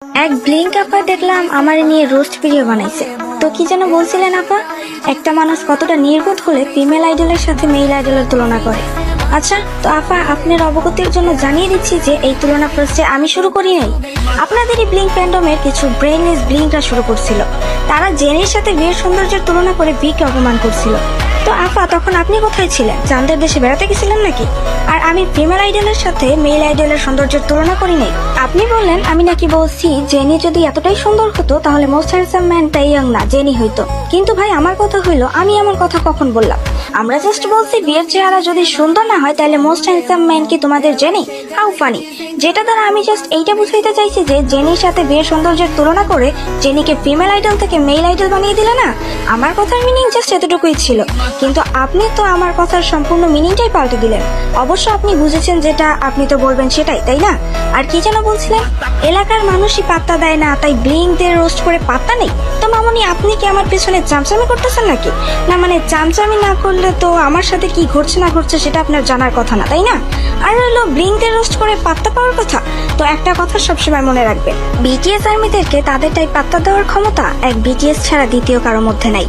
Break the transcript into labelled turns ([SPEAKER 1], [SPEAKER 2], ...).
[SPEAKER 1] এক ব্লিঙ্ক আপা দেখলাম আমার নিয়ে রোস্ট ভিডিও বানাইছে। তো কি যেন বলছিলেন আপা, একটা মানুষ কতটা নির্বোধ হলে ফিমেল আইডলের সাথে মেল আইডলের তুলনা করে। আচ্ছা, তো আপা আপনার অবগতির জন্য জানিয়ে দিচ্ছি যে এই তুলনা প্রসেস আমি শুরু করি নাই। আপনাদেরই ব্লিঙ্ক ফ্যান্ডমের কিছু ব্রেইনলেস ব্লিঙ্করা শুরু করছিল। তারা জেনির সাথে বিয়ের সৌন্দর্যের তুলনা করে বিকে অপমান করছিল। তো আপা তখন আপনি কোথায় ছিলেন? চাঁদের দেশে বেড়াতে গেছিলেন নাকি? আর আমি ফিমেল আইডলের সাথে মেল আইডলের সৌন্দর্যের তুলনা করি নাই। আপনি বললেন আমি নাকি বলছি জেনি যদি এতটাই সুন্দর হতো তাহলে মোস্ট হ্যান্ডসাম ম্যান তাইয়াং না জেনি হইতো। কিন্তু ভাই আমার কথা হইলো, আমি আমার কথা কখন বললাম? আমরা জাস্ট বলছি বিয়ের চেহারা যদি সুন্দর না হয় তাহলে মোস্ট হ্যান্ডসাম ম্যান কি তোমাদের জেনি? How funny. যেটা দ্বারা আমি জাস্ট এইটা বুঝাইতে চাইছি যে জেনির সাথে বিয়ের সৌন্দর্যের তুলনা করে জেনিকে ফিমেল আইডল থেকে মেল আইডল বানিয়ে দিলে না। আমার কথার মিনিং জাস্ট এতটুকুই ছিল, কিন্তু আপনি তো আমার কথার সম্পূর্ণ মিনিংটাই পাল্টে দিলেন। অবশ্য আপনি বুঝেছেন যেটা আপনি তো বলবেন সেটাই, তাই না? আর কি যেন বলছিলেন, এলাকার মানুষই পাত্তা দেয় না তাই ব্লিঙ্কদের রোস্ট করে পাত্তা নেই। তো মামনি আপনি কি আমার পেছনে চামচামি করতেছেন নাকি? না মানে চামচামি না করলে তো আমার সাথে কি ঘটছে না ঘটছে সেটা আপনার জানার কথা না, তাই না? আর হলো ব্লিঙ্কদের রোস্ট করে পাত্তা পাওয়ার কথা। তো একটা কথা সবসময় মনে রাখবেন, বিটিএস আর্মিদেরকে তাদের টাই পাত্তা দেওয়ার ক্ষমতা এক বিটিএস ছাড়া দ্বিতীয় কারোর মধ্যে নাই।